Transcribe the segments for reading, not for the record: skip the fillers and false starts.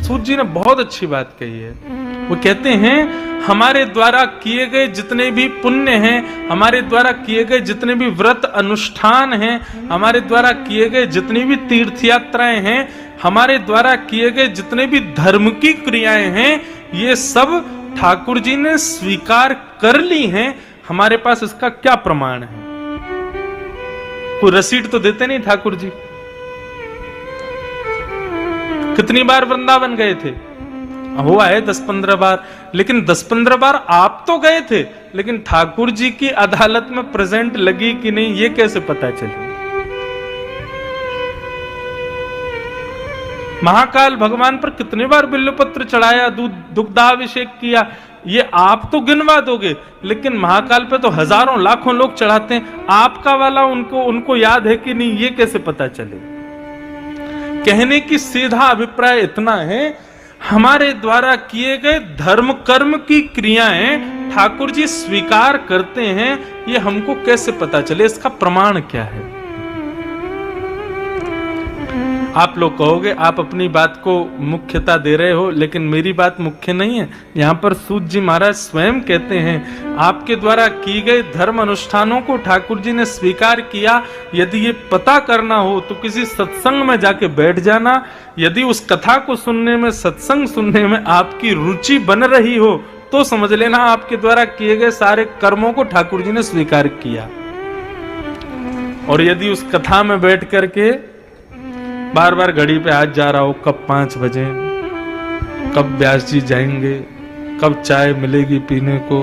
सूत जी ने बहुत अच्छी बात कही है। वो कहते हैं हमारे द्वारा किए गए जितने भी पुण्य हैं, हमारे द्वारा किए गए जितने भी व्रत अनुष्ठान हैं, हमारे द्वारा किए गए जितनी भी तीर्थ यात्राएं हैं, हमारे द्वारा किए गए जितने भी धर्म की क्रियाएं हैं, ये सब ठाकुर जी ने स्वीकार कर ली हैं। हमारे पास इसका क्या प्रमाण है? कोई रसीद तो देते नहीं ठाकुर जी। कितनी बार वृंदावन गए थे? हुआ है 10-15 बार, लेकिन 10-15 बार आप तो गए थे, लेकिन ठाकुर जी की अदालत में प्रेजेंट लगी कि नहीं, ये कैसे पता चले? महाकाल भगवान पर कितने बार बिल्वपत्र चढ़ाया, दुग्धाभिषेक किया, ये आप तो गिनवा दोगे, लेकिन महाकाल पे तो हजारों लाखों लोग चढ़ाते हैं। आपका वाला उनको याद है कि नहीं, ये कैसे पता चले? कहने की सीधा अभिप्राय इतना है, हमारे द्वारा किए गए धर्म कर्म की क्रियाएं ठाकुर जी स्वीकार करते हैं, ये हमको कैसे पता चले? इसका प्रमाण क्या है? आप लोग कहोगे आप अपनी बात को मुख्यता दे रहे हो, लेकिन मेरी बात मुख्य नहीं है। यहां पर सूत जी महाराज स्वयं कहते हैं, आपके द्वारा की गए धर्म अनुष्ठानों को ठाकुर जी ने स्वीकार किया। यदि ये पता करना हो तो किसी सत्संग में जाके बैठ जाना। यदि उस कथा को सुनने में, सत्संग सुनने में आपकी रुचि बन रही हो, तो समझ लेना आपके द्वारा किए गए सारे कर्मों को ठाकुर जी ने स्वीकार किया। और यदि उस कथा में बैठ करके बार बार घड़ी पे हाथ जा रहा हो, कब 5 बजे, कब व्यास जी जाएंगे, कब चाय मिलेगी पीने को,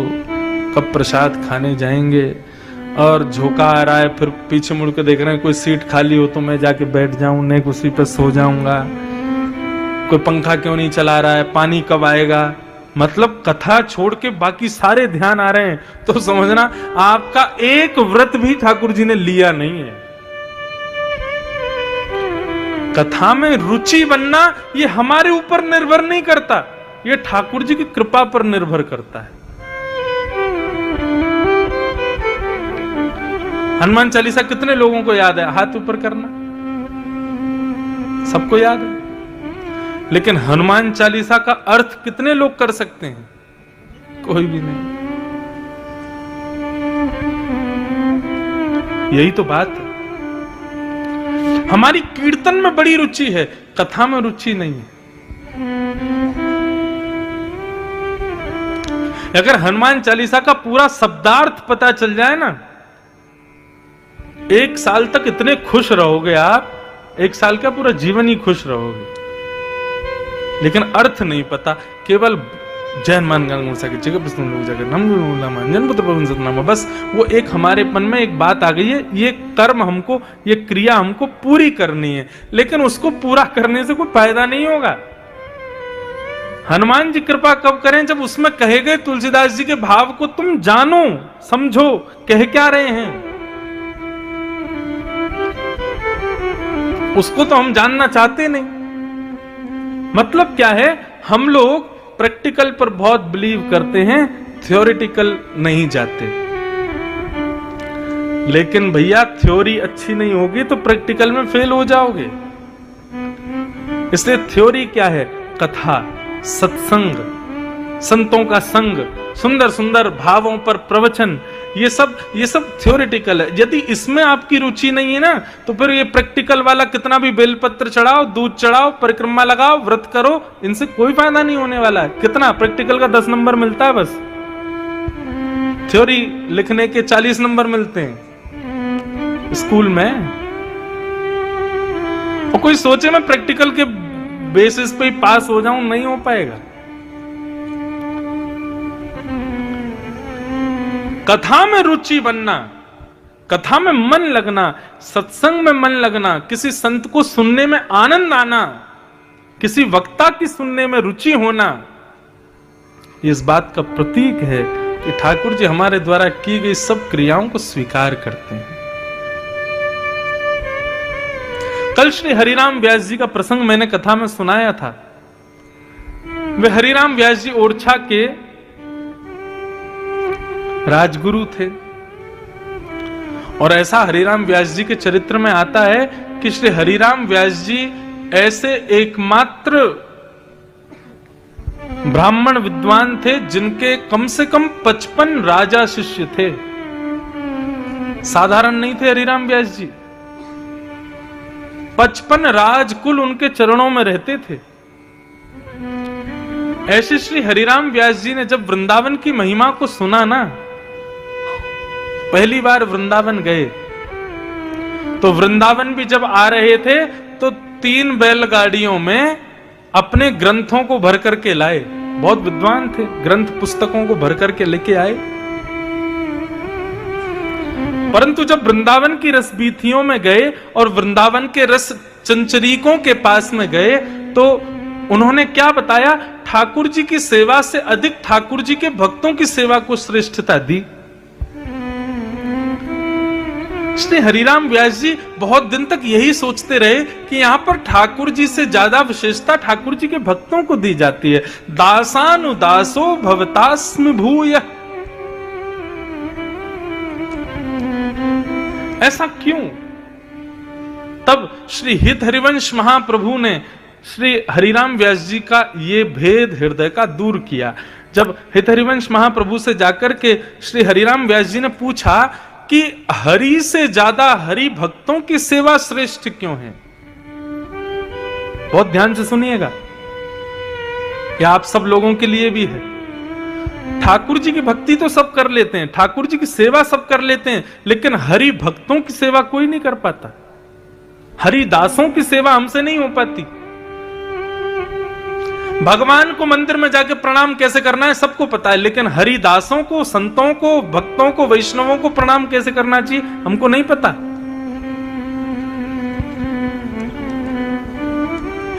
कब प्रसाद खाने जाएंगे, और झोंका आ रहा है, फिर पीछे मुड़ के देख रहे हैं कोई सीट खाली हो तो मैं जाके बैठ जाऊं, नहीं उसी पे सो जाऊंगा, कोई पंखा क्यों नहीं चला रहा है, पानी कब आएगा, मतलब कथा छोड़ के बाकी सारे ध्यान आ रहे हैं, तो समझना आपका एक व्रत भी ठाकुर जी ने लिया नहीं है। कथा में रुचि बनना ये हमारे ऊपर निर्भर नहीं करता, ये ठाकुर जी की कृपा पर निर्भर करता है। हनुमान चालीसा कितने लोगों को याद है? हाथ ऊपर करना, सबको याद है। लेकिन हनुमान चालीसा का अर्थ कितने लोग कर सकते हैं? कोई भी नहीं। यही तो बात है। हमारी कीर्तन में बड़ी रुचि है, कथा में रुचि नहीं है। अगर हनुमान चालीसा का पूरा शब्दार्थ पता चल जाए ना, 1 साल तक इतने खुश रहोगे आप, 1 साल का पूरा जीवन ही खुश रहोगे। लेकिन अर्थ नहीं पता, केवल जैन मान गांग सके बस वो एक हमारे मन में एक बात आ गई है, ये कर्म हमको, ये क्रिया हमको पूरी करनी है, लेकिन उसको पूरा करने से कोई फायदा नहीं होगा। हनुमान जी कृपा कब करें? जब उसमें कहे गए तुलसीदास जी के भाव को तुम जानो, समझो, कह क्या रहे हैं, उसको तो हम जानना चाहते नहीं। मतलब क्या है, हम लोग प्रैक्टिकल पर बहुत बिलीव करते हैं, थ्योरेटिकल नहीं जाते। लेकिन भैया थ्योरी अच्छी नहीं होगी तो प्रैक्टिकल में फेल हो जाओगे। इसलिए थ्योरी क्या है? कथा, सत्संग, संतों का संग, सुंदर सुंदर भावों पर प्रवचन, ये सब थ्योरेटिकल है। यदि इसमें आपकी रुचि नहीं है ना, तो फिर ये प्रैक्टिकल वाला कितना भी बेलपत्र चढ़ाओ, दूध चढ़ाओ, परिक्रमा लगाओ, व्रत करो, इनसे कोई फायदा नहीं होने वाला है। कितना प्रैक्टिकल का 10 नंबर मिलता है बस, थ्योरी लिखने के 40 नंबर मिलते हैं स्कूल में। और कोई सोचे मैं प्रैक्टिकल के बेसिस पे ही पास हो जाऊं, नहीं हो पाएगा। कथा में रुचि बनना, कथा में मन लगना, सत्संग में मन लगना, किसी संत को सुनने में आनंद आना, किसी वक्ता की सुनने में रुचि होना, इस बात का प्रतीक है कि ठाकुर जी हमारे द्वारा की गई सब क्रियाओं को स्वीकार करते हैं। कल श्री हरिराम व्यास जी का प्रसंग मैंने कथा में सुनाया था। वे हरिराम व्यास जी ओरछा के राजगुरु थे, और ऐसा हरिराम व्यास जी के चरित्र में आता है कि श्री हरिराम व्यास जी ऐसे एकमात्र ब्राह्मण विद्वान थे जिनके कम से कम 55 राजा शिष्य थे। साधारण नहीं थे हरिराम व्यास जी। 55 राजकुल उनके चरणों में रहते थे। ऐसे श्री हरिराम व्यास जी ने जब वृंदावन की महिमा को सुना ना, पहली बार वृंदावन गए तो वृंदावन भी जब आ रहे थे तो 3 बैलगाड़ियों में अपने ग्रंथों को भर करके लाए। बहुत विद्वान थे, ग्रंथ पुस्तकों को भर करके लेके आए। परंतु जब वृंदावन की रसबीथियों में गए और वृंदावन के रस चंचरीकों के पास में गए तो उन्होंने क्या बताया? ठाकुर जी की सेवा से अधिक ठाकुर जी के भक्तों की सेवा को श्रेष्ठता दी। श्री हरिराम व्यास जी बहुत दिन तक यही सोचते रहे कि यहां पर ठाकुर जी से ज्यादा विशेषता ठाकुर जी के भक्तों को दी जाती है। दासानुदासो भवतास्मि भूय। ऐसा क्यों? तब श्री हित हरिवंश महाप्रभु ने श्री हरिराम व्यास जी का ये भेद हृदय का दूर किया। जब हित हरिवंश महाप्रभु से जाकर के श्री हरिराम व्यास जी ने पूछा कि हरि से ज्यादा हरि भक्तों की सेवा श्रेष्ठ क्यों है? बहुत ध्यान से सुनिएगा, यह आप सब लोगों के लिए भी है। ठाकुर जी की भक्ति तो सब कर लेते हैं, ठाकुर जी की सेवा सब कर लेते हैं, लेकिन हरि भक्तों की सेवा कोई नहीं कर पाता। हरि दासों की सेवा हमसे नहीं हो पाती। भगवान को मंदिर में जाके प्रणाम कैसे करना है सबको पता है, लेकिन हरिदासों को, संतों को, भक्तों को, वैष्णवों को प्रणाम कैसे करना चाहिए हमको नहीं पता।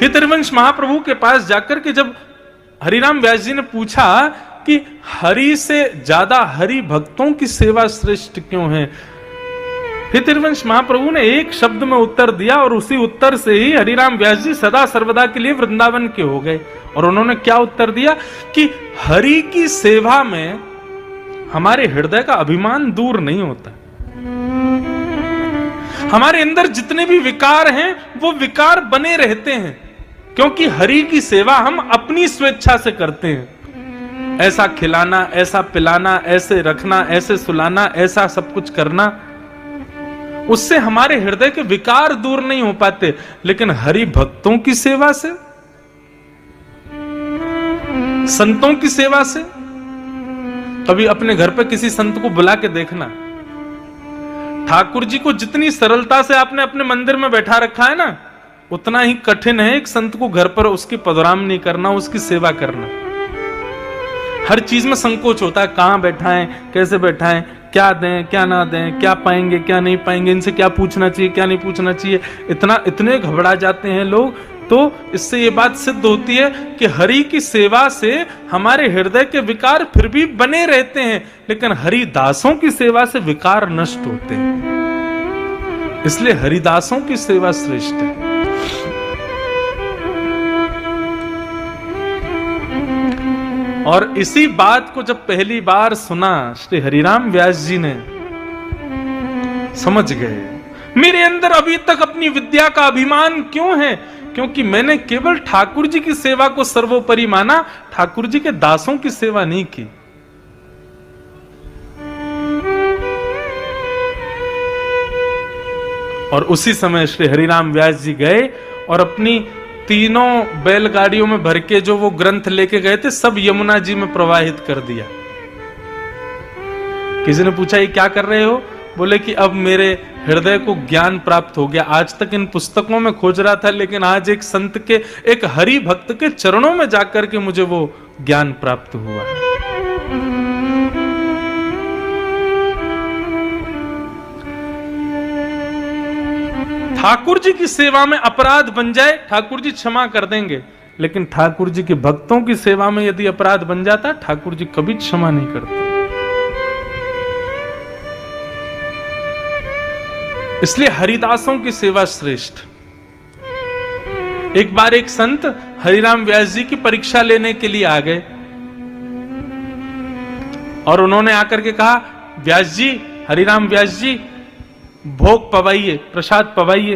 हित हरिवंश महाप्रभु के पास जाकर के जब हरिराम व्यास जी ने पूछा कि हरि से ज्यादा हरि भक्तों की सेवा श्रेष्ठ क्यों है, हित हरिवंश महाप्रभु ने एक शब्द में उत्तर दिया और उसी उत्तर से ही हरिराम व्यास जी सदा सर्वदा के लिए वृंदावन के हो गए। और उन्होंने क्या उत्तर दिया कि हरि की सेवा में हमारे हृदय का अभिमान दूर नहीं होता। हमारे अंदर जितने भी विकार हैं वो विकार बने रहते हैं, क्योंकि हरि की सेवा हम अपनी स्वेच्छा से करते हैं। ऐसा खिलाना, ऐसा पिलाना, ऐसे रखना, ऐसे सुलाना, ऐसा सब कुछ करना, उससे हमारे हृदय के विकार दूर नहीं हो पाते। लेकिन हरि भक्तों की सेवा से, संतों की सेवा से, कभी अपने घर पे किसी संत को बुला के देखना। ठाकुर जी को जितनी सरलता से आपने अपने मंदिर में बैठा रखा है ना, उतना ही कठिन है एक संत को घर पर उसकी पधरामनी करना, उसकी सेवा करना। हर चीज में संकोच होता है, कहां बैठाएं, कैसे बैठाएं, क्या दें, क्या ना दें, क्या पाएंगे, क्या नहीं पाएंगे, इनसे क्या पूछना चाहिए, क्या नहीं पूछना चाहिए, इतने घबरा जाते हैं लोग। तो इससे ये बात सिद्ध होती है कि हरि की सेवा से हमारे हृदय के विकार फिर भी बने रहते हैं, लेकिन हरिदासों की सेवा से विकार नष्ट होते हैं। इसलिए हरिदासों की सेवा श्रेष्ठ है। और इसी बात को जब पहली बार सुना श्री हरिराम व्यास जी ने, समझ गए मेरे अंदर अभी तक अपनी विद्या का अभिमान क्यों है, क्योंकि मैंने केवल ठाकुर जी की सेवा को सर्वोपरि माना, ठाकुर जी के दासों की सेवा नहीं की। और उसी समय श्री हरिराम व्यास जी गए और अपनी तीनों बैलगाड़ियों में भर के जो वो ग्रंथ लेके गए थे सब यमुना जी में प्रवाहित कर दिया। किसी ने पूछा ये क्या कर रहे हो? बोले कि अब मेरे हृदय को ज्ञान प्राप्त हो गया। आज तक इन पुस्तकों में खोज रहा था, लेकिन आज एक संत के, एक हरि भक्त के चरणों में जाकर के मुझे वो ज्ञान प्राप्त हुआ। ठाकुर जी की सेवा में अपराध बन जाए, ठाकुर जी क्षमा कर देंगे, लेकिन ठाकुर जी के भक्तों की सेवा में यदि अपराध बन जाता, ठाकुर जी कभी क्षमा नहीं करते। इसलिए हरिदासों की सेवा श्रेष्ठ। एक बार एक संत हरिराम व्यास जी की परीक्षा लेने के लिए आ गए और उन्होंने आकर के कहा, व्यास जी, हरिराम व्यास जी, भोग पवाइए, प्रसाद पवाइए।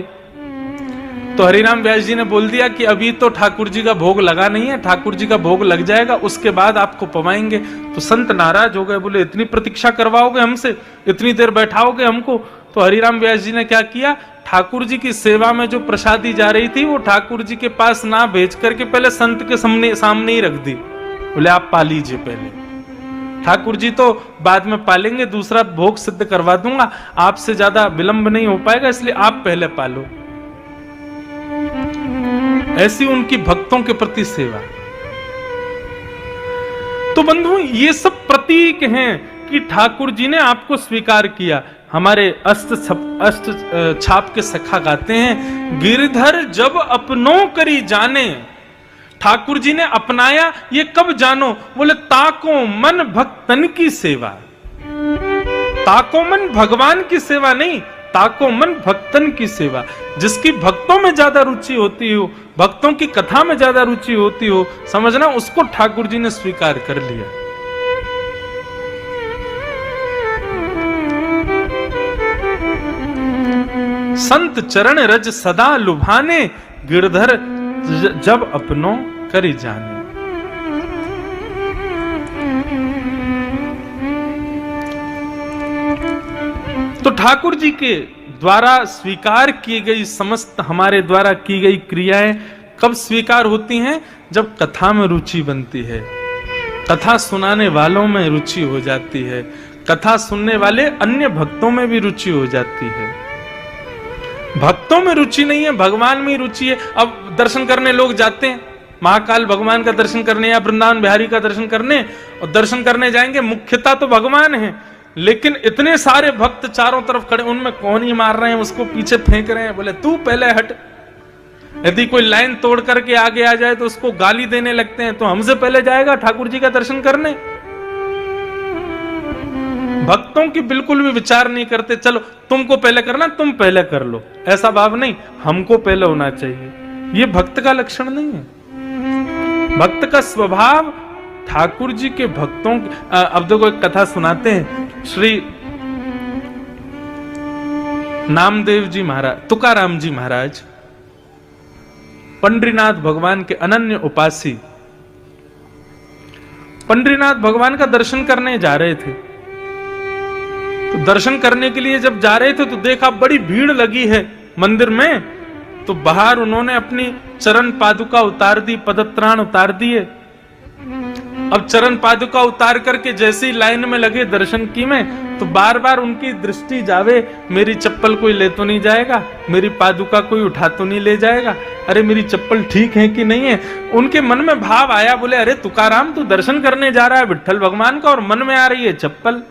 तो हरिराम व्यास जी ने बोल दिया कि अभी तो ठाकुर जी का भोग लगा नहीं है, ठाकुर जी का भोग लग जाएगा, उसके बाद आपको पवाएंगे। तो संत नाराज हो गए, बोले इतनी प्रतीक्षा करवाओगे हमसे, इतनी देर बैठाओगे हमको? तो हरिराम व्यास जी ने क्या किया, ठाकुर जी की सेवा में जो प्रसादी जा रही थी वो ठाकुर जी के पास ना भेज करके पहले संत के सामने ही रख दी। बोले आप पा लीजिए पहले, ठाकुर जी तो बाद में पालेंगे, दूसरा भोग सिद्ध करवा दूंगा, आपसे ज्यादा विलंब नहीं हो पाएगा, इसलिए आप पहले पालो। ऐसी उनकी भक्तों के प्रति सेवा। तो बंधु ये सब प्रतीक हैं कि ठाकुर जी ने आपको स्वीकार किया। हमारे अष्ट छाप के सखा गाते हैं, गिरधर जब अपनों करी जाने, ठाकुर जी ने अपनाया ये कब जानो? बोले ताको मन भक्तन की सेवा। ताको मन भगवान की सेवा नहीं, ताको मन भक्तन की सेवा। जिसकी भक्तों में ज्यादा रुचि होती हो, भक्तों की कथा में ज्यादा रुचि होती हो, समझना उसको ठाकुर जी ने स्वीकार कर लिया। संत चरण रज सदा लुभाने, गिरधर जब अपनों करी जाने। तो ठाकुर जी के द्वारा स्वीकार की गई समस्त हमारे द्वारा की गई क्रियाएं कब स्वीकार होती हैं? जब कथा में रुचि बनती है, कथा सुनाने वालों में रुचि हो जाती है, कथा सुनने वाले अन्य भक्तों में भी रुचि हो जाती है। भक्तों में रुचि नहीं है, भगवान में ही रुचि है। अब दर्शन करने लोग जाते हैं, महाकाल भगवान का दर्शन करने या वृंदावन बिहारी का दर्शन करने, और दर्शन करने जाएंगे, मुख्यता तो भगवान है, लेकिन इतने सारे भक्त चारों तरफ खड़े, उनमें कौन ही मार रहे हैं, उसको पीछे फेंक रहे हैं, बोले तू पहले हट। यदि कोई लाइन तोड़ करके आगे आ जाए तो उसको गाली देने लगते हैं, तो हमसे पहले जाएगा ठाकुर जी का दर्शन करने। भक्तों की बिल्कुल भी विचार नहीं करते, चलो तुमको पहले करना, तुम पहले कर लो, ऐसा भाव नहीं, हमको पहले होना चाहिए। ये भक्त का लक्षण नहीं है। भक्त का स्वभाव ठाकुर जी के भक्तों अब देखो एक कथा सुनाते हैं, श्री नामदेव जी महाराज, तुकाराम जी महाराज पंडरीनाथ भगवान के अनन्य उपासी, पंडरीनाथ भगवान का दर्शन करने जा रहे थे। तो दर्शन करने के लिए जब जा रहे थे तो देखा बड़ी भीड़ लगी है मंदिर में, तो बाहर उन्होंने अपनी चरण पादुका उतार दी, पदत्राण उतार दिए। अब चरण पादुका उतार करके जैसे ही लाइन में लगे दर्शन की में, तो बार बार उनकी दृष्टि जावे, मेरी चप्पल कोई ले तो नहीं जाएगा, मेरी पादुका कोई उठा तो नहीं ले जाएगा, अरे मेरी चप्पल ठीक है कि नहीं है। उनके मन में भाव आया, बोले अरे तुकाराम तू दर्शन करने जा रहा है विट्ठल भगवान का, और मन में आ रही है चप्पल।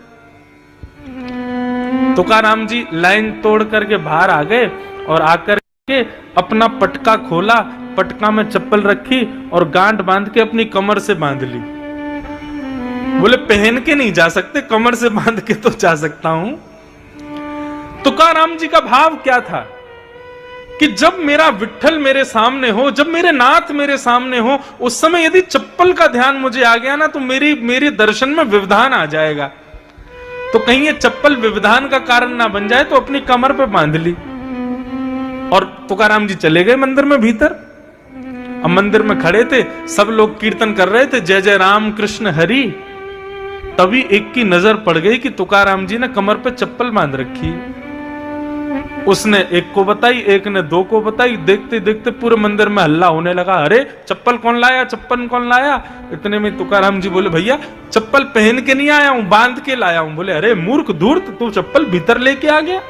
तुकाराम जी लाइन तोड़ करके बाहर आ गए और आकर के अपना पटका खोला, पटका में चप्पल रखी और गांठ बांध के अपनी कमर से बांध ली। बोले पहन के नहीं जा सकते, कमर से बांध के तो जा सकता हूं। तुकाराम जी का भाव क्या था कि जब मेरा विट्ठल मेरे सामने हो, जब मेरे नाथ मेरे सामने हो, उस समय यदि चप्पल का ध्यान मुझे आ गया ना, तो मेरे दर्शन में व्यवधान आ जाएगा। तो कहीं ये चप्पल व्यवधान का कारण ना बन जाए, तो अपनी कमर पे बांध ली। और तुकाराम जी चले गए मंदिर में भीतर। अब मंदिर में खड़े थे, सब लोग कीर्तन कर रहे थे, जय जय राम कृष्ण हरि। तभी एक की नजर पड़ गई कि तुकाराम जी ने कमर पे चप्पल बांध रखी है। उसने एक को बताई, एक ने दो को बताई, देखते देखते पूरे मंदिर में हल्ला होने लगा, अरे चप्पल कौन लाया, चप्पल कौन लाया। इतने में तुकाराम जी बोले भैया चप्पल पहन के नहीं आया हूं, बांध के लाया हूं। बोले अरे मूर्ख धूर्त, तू चप्पल भीतर लेके आ गया।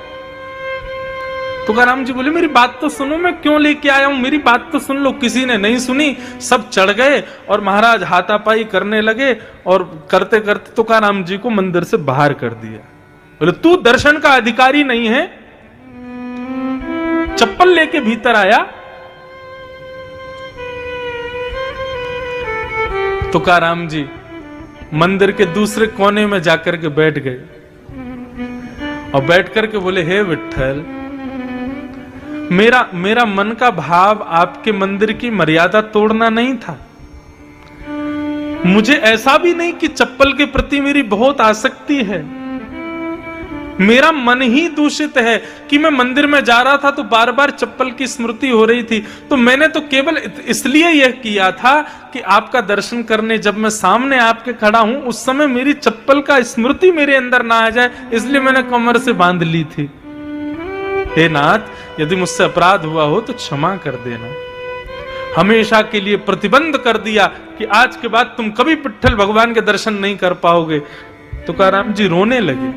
तुकाराम जी बोले मेरी बात तो सुनो, मैं क्यों लेके आया हूं, मेरी बात तो सुन लो। किसी ने नहीं सुनी, सब चढ़ गए और महाराज हाथापाई करने लगे, और करते करते तुकाराम जी को मंदिर से बाहर कर दिया। बोले तू दर्शन का अधिकारी नहीं है, चप्पल लेके भीतर आया। तुकाराम जी मंदिर के दूसरे कोने में जाकर के बैठ गए और बैठ करके बोले हे विट्ठल, मेरा मन का भाव आपके मंदिर की मर्यादा तोड़ना नहीं था। मुझे ऐसा भी नहीं कि चप्पल के प्रति मेरी बहुत आसक्ति है, मेरा मन ही दूषित है कि मैं मंदिर में जा रहा था तो बार बार चप्पल की स्मृति हो रही थी, तो मैंने तो केवल इसलिए यह किया था कि आपका दर्शन करने जब मैं सामने आपके खड़ा हूं उस समय मेरी चप्पल का स्मृति मेरे अंदर ना आ जाए, इसलिए मैंने कमर से बांध ली थी। हे नाथ, यदि मुझसे अपराध हुआ हो तो क्षमा कर देना। हमेशा के लिए प्रतिबंध कर दिया कि आज के बाद तुम कभी विट्ठल भगवान के दर्शन नहीं कर पाओगे। तुकाराम जी रोने लगे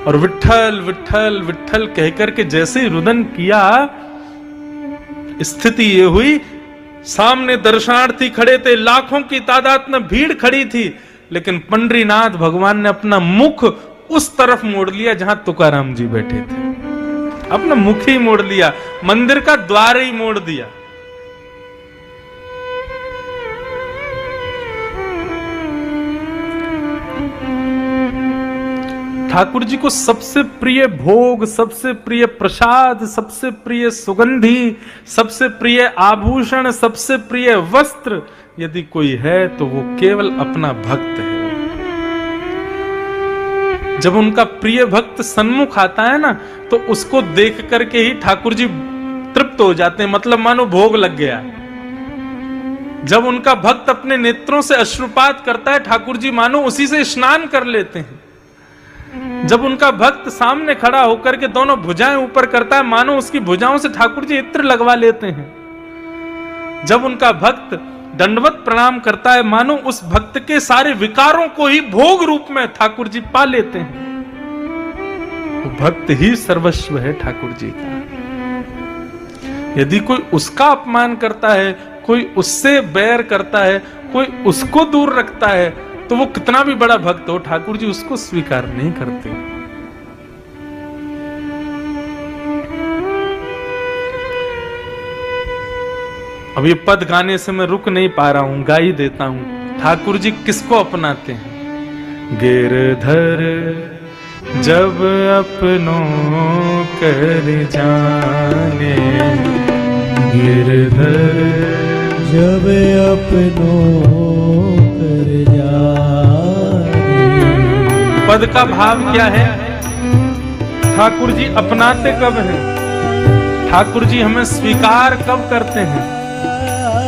और विट्ठल विट्ठल विट्ठल कहकर के जैसे ही रुदन किया, स्थिति ये हुई, सामने दर्शनार्थी खड़े थे, लाखों की तादाद में भीड़ खड़ी थी, लेकिन पंडरीनाथ भगवान ने अपना मुख उस तरफ मोड़ लिया जहां तुकाराम जी बैठे थे। अपना मुख ही मोड़ लिया, मंदिर का द्वार ही मोड़ दिया। ठाकुर जी को सबसे प्रिय भोग, सबसे प्रिय प्रसाद, सबसे प्रिय सुगंधी, सबसे प्रिय आभूषण, सबसे प्रिय वस्त्र यदि कोई है तो वो केवल अपना भक्त है। जब उनका प्रिय भक्त सन्मुख आता है ना, तो उसको देख करके ही ठाकुर जी तृप्त हो जाते हैं, मतलब मानो भोग लग गया। जब उनका भक्त अपने नेत्रों से अश्रुपात करता है, ठाकुर जी मानो उसी से स्नान कर लेते हैं। जब उनका भक्त सामने खड़ा होकर के दोनों भुजाएं ऊपर करता है, मानो उसकी भुजाओं से ठाकुर जी इत्र लगवा लेते हैं। जब उनका भक्त दंडवत प्रणाम करता है, मानो उस भक्त के सारे विकारों को ही भोग रूप में ठाकुर जी पा लेते हैं। तो भक्त ही सर्वस्व है ठाकुर जी का। यदि कोई उसका अपमान करता है, कोई उससे बैर करता है, कोई उसको दूर रखता है, तो वो कितना भी बड़ा भक्त हो, ठाकुर जी उसको स्वीकार नहीं करते। अब ये पद गाने से मैं रुक नहीं पा रहा हूं, गा ही देता हूं। ठाकुर जी किसको अपनाते हैं? गिरधर जब अपनों कर जाने, गिरधर जब अपनों कर जाने। पद का भाव क्या है? ठाकुर जी अपनाते कब हैं? ठाकुर जी हमें स्वीकार कब करते हैं?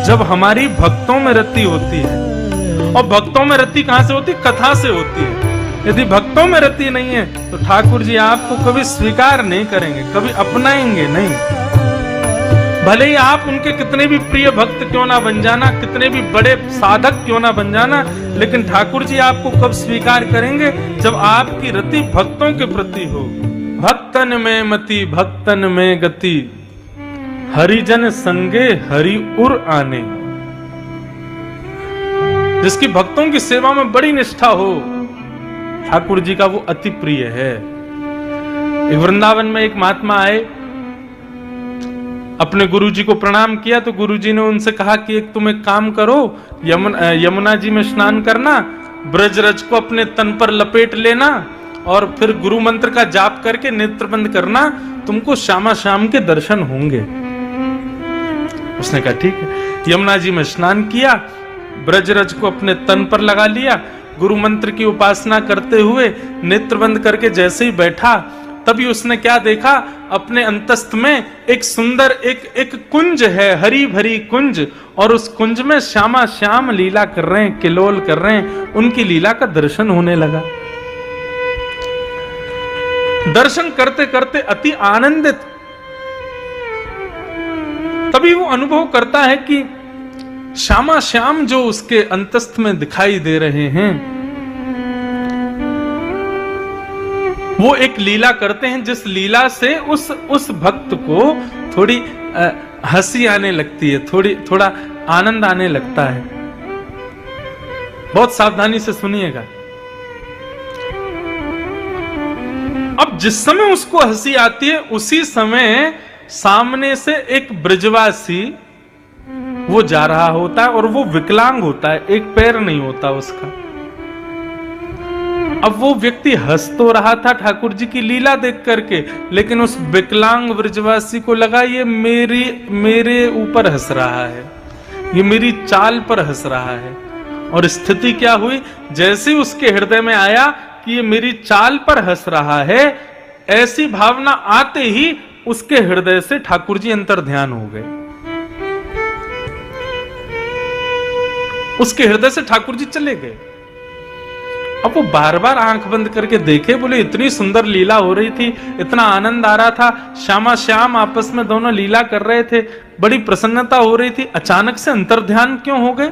जब हमारी भक्तों में रति होती है। और भक्तों में रति कहां से होती? कथा से होती है। यदि भक्तों में रति नहीं है तो ठाकुर जी आपको कभी स्वीकार नहीं करेंगे, कभी अपनाएंगे नहीं। भले ही आप उनके कितने भी प्रिय भक्त क्यों ना बन जाना, कितने भी बड़े साधक क्यों ना बन जाना, लेकिन ठाकुर जी आपको कब स्वीकार करेंगे? जब आपकी रति भक्तों के प्रति हो। भक्तन में मति भक्तन में गति, हरिजन संगे हरि उर आने। जिसकी भक्तों की सेवा में बड़ी निष्ठा हो, ठाकुर जी का वो अति प्रिय है। एक वृंदावन में एक महात्मा आए, अपने गुरुजी को प्रणाम किया, तो गुरुजी ने उनसे कहा कि एक तुम एक काम करो, यमुना जी में स्नान करना, ब्रजरज को अपने तन पर लपेट लेना और फिर गुरु मंत्र का जाप करके नेत्र बंद करना, तुमको श्यामा श्याम के दर्शन होंगे। उसने कहा ठीक है। यमुना जी में स्नान किया, ब्रजरज को अपने तन पर लगा लिया, गुरु मंत्र की उपासना करते हुए नेत्र बंद करके जैसे ही बैठा, तभी उसने क्या देखा? अपने अंतस्थ में एक सुंदर एक कुंज है, हरी भरी कुंज, और उस कुंज में श्यामा श्याम लीला कर रहे हैं, किलोल कर रहे हैं। उनकी लीला का दर्शन होने लगा। दर्शन करते करते अति आनंदित, तभी वो अनुभव करता है कि श्यामा श्याम जो उसके अंतस्थ में दिखाई दे रहे हैं, वो एक लीला करते हैं, जिस लीला से उस भक्त को थोड़ी हंसी आने लगती है, थोड़ा आनंद आने लगता है। बहुत सावधानी से सुनिएगा। अब जिस समय उसको हंसी आती है, उसी समय सामने से एक ब्रजवासी वो जा रहा होता है, और वो विकलांग होता है, एक पैर नहीं होता उसका। अब वो व्यक्ति हंस तो रहा था ठाकुर जी की लीला देख करके, लेकिन उस विकलांग ब्रजवासी को लगा ये मेरे ऊपर हंस रहा है, ये मेरी चाल पर हंस रहा है। और स्थिति क्या हुई? जैसे उसके हृदय में आया कि ये मेरी चाल पर हंस रहा है, ऐसी भावना आते ही उसके हृदय से ठाकुर जी अंतर ध्यान हो गए। उसके हृदय से ठाकुर जी चले गए। अब वो बार बार आंख बंद करके देखे, बोले इतनी सुंदर लीला हो रही थी, इतना आनंद आ रहा था, श्यामा श्याम आपस में दोनों लीला कर रहे थे, बड़ी प्रसन्नता हो रही थी, अचानक से अंतर्ध्यान क्यों हो गए?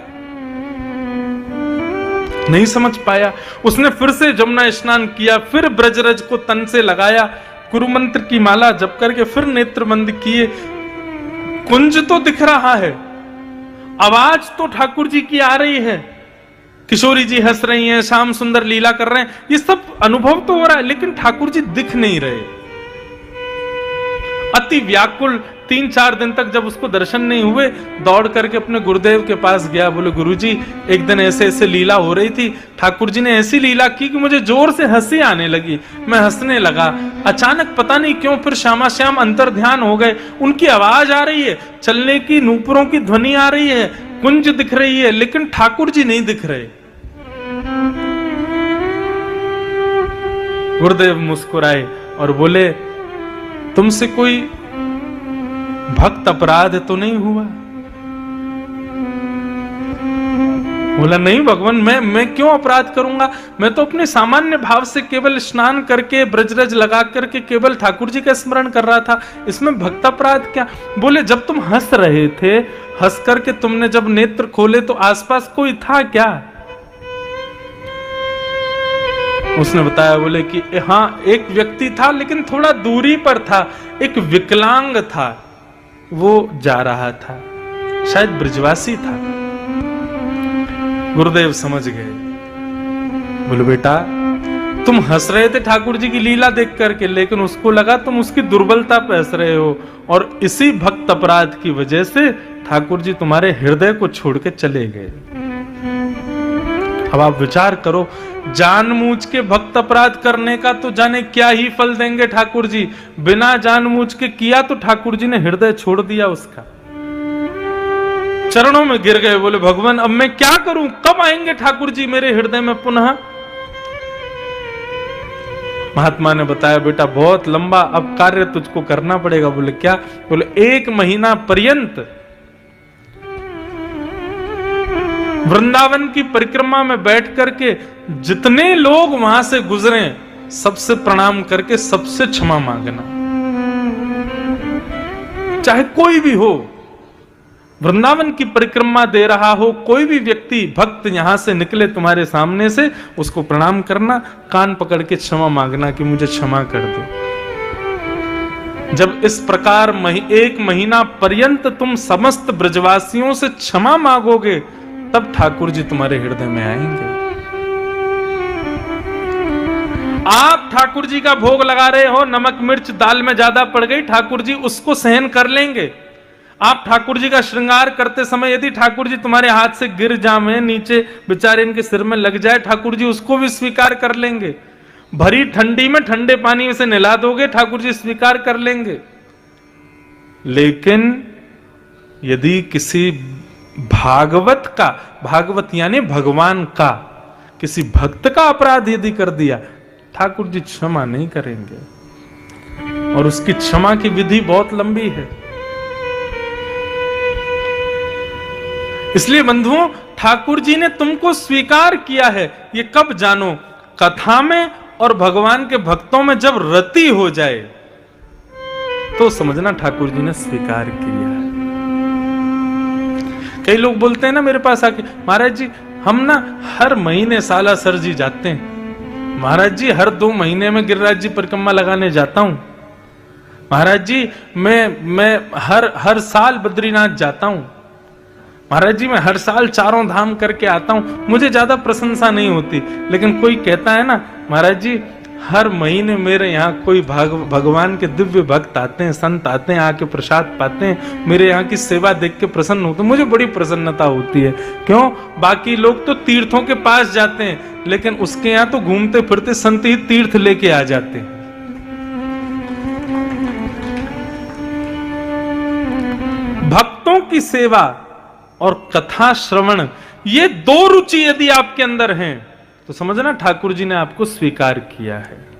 नहीं समझ पाया। उसने फिर से जमुना स्नान किया, फिर ब्रजरज को तन से लगाया, गुरु मंत्र की माला जप करके फिर नेत्र बंद किए। कुंज तो दिख रहा है, आवाज तो ठाकुर जी की आ रही है, किशोरी जी हंस रही हैं, श्याम सुंदर लीला कर रहे हैं, ये सब अनुभव तो हो रहा है, लेकिन ठाकुर जी दिख नहीं रहे। अति व्याकुल 3-4 दिन तक जब उसको दर्शन नहीं हुए, दौड़ करके अपने गुरुदेव के पास गया। बोले गुरुजी, एक दिन ऐसे ऐसे लीला हो रही थी, ठाकुर जी ने ऐसी लीला की कि मुझे जोर से हंसी आने लगी, मैं हंसने लगा, अचानक पता नहीं क्यों फिर श्यामा श्याम अंतर ध्यान हो गए। उनकी आवाज आ रही है, चलने की नूपुरों की ध्वनि आ रही है, कुंज दिख रही है, लेकिन ठाकुर जी नहीं दिख रहे। गुरुदेव मुस्कुराए और बोले, तुमसे कोई भक्त अपराध तो नहीं हुआ? बोला नहीं भगवान, मैं क्यों अपराध करूंगा, मैं तो अपने सामान्य भाव से केवल स्नान करके ब्रजरज लगा करके केवल ठाकुर जी का स्मरण कर रहा था, इसमें भक्त अपराध क्या? बोले जब तुम हंस रहे थे, हंस करके तुमने जब नेत्र खोले तो आसपास कोई था क्या? उसने बताया, बोले कि हाँ एक व्यक्ति था, लेकिन थोड़ा दूरी पर था, एक विकलांग था, वो जा रहा था, शायद ब्रजवासी था। गुरुदेव समझ गए। बोले बेटा, तुम हंस रहे थे ठाकुर जी की लीला देख करके, लेकिन उसको लगा तुम उसकी दुर्बलता पे हंस रहे हो, और इसी भक्त अपराध की वजह से ठाकुर जी तुम्हारे हृदय को छोड़ के चले गए। अब आप विचार करो, जानबूझ के भक्त अपराध करने का तो जाने क्या ही फल देंगे ठाकुर जी, बिना जानबूझ के किया तो ठाकुर जी ने हृदय छोड़ दिया उसका, चरणों में गिर गए। बोले भगवान, अब मैं क्या करूं, कब आएंगे ठाकुर जी मेरे हृदय में पुनः? महात्मा ने बताया, बेटा बहुत लंबा अब कार्य तुझको करना पड़ेगा। बोले क्या? बोले 1 महीना पर्यंत वृंदावन की परिक्रमा में बैठ करके जितने लोग वहां से गुजरे सबसे प्रणाम करके सबसे क्षमा मांगना, चाहे कोई भी हो, वृंदावन की परिक्रमा दे रहा हो, कोई भी व्यक्ति भक्त यहां से निकले तुम्हारे सामने से, उसको प्रणाम करना, कान पकड़ के क्षमा मांगना कि मुझे क्षमा कर दो। जब इस प्रकार 1 महीना पर्यंत तुम समस्त ब्रजवासियों से क्षमा मांगोगे, तब ठाकुर जी तुम्हारे हृदय में आएंगे। आप ठाकुर जी का भोग लगा रहे हो, नमक मिर्च दाल में ज्यादा पड़ गई, ठाकुर जी उसको सहन कर लेंगे। आप ठाकुर जी का श्रृंगार करते समय यदि ठाकुर जी तुम्हारे हाथ से गिर जाए, नीचे बेचारे इनके सिर में लग जाए, ठाकुर जी उसको भी स्वीकार कर लेंगे। भरी ठंडी में ठंडे पानी में से नहला दोगे, ठाकुर जी स्वीकार कर लेंगे। लेकिन यदि किसी भागवत यानी भगवान का किसी भक्त का अपराध यदि कर दिया, ठाकुर जी क्षमा नहीं करेंगे, और उसकी क्षमा की विधि बहुत लंबी है। इसलिए बंधुओं, ठाकुर जी ने तुमको स्वीकार किया है, ये कब जानो? कथा में और भगवान के भक्तों में जब रति हो जाए तो समझना ठाकुर जी ने स्वीकार किया है। कई लोग बोलते हैं ना मेरे पास आके, महाराज जी हम ना हर महीने सालासर जी जाते हैं, महाराज जी हर 2 महीने में गिरिराज जी परिक्रमा लगाने जाता हूं, महाराज जी मैं हर साल बद्रीनाथ जाता हूं, महाराज जी मैं हर साल 4 धाम करके आता हूं। मुझे ज्यादा प्रशंसा नहीं होती, लेकिन कोई कहता है ना, महाराज जी हर महीने मेरे यहाँ कोई भगवान के दिव्य भक्त आते हैं, संत आते हैं, आके प्रसाद पाते हैं, मेरे यहाँ की सेवा देख के प्रसन्न होते हैं, मुझे बड़ी प्रसन्नता होती है। क्यों? बाकी लोग तो तीर्थों के पास जाते हैं, लेकिन उसके यहाँ तो घूमते फिरते संत ही तीर्थ लेके आ जाते हैं। भक्तों की सेवा और कथा श्रवण, ये 2 रुचि यदि आपके अंदर हैं, तो समझना ठाकुर जी ने आपको स्वीकार किया है।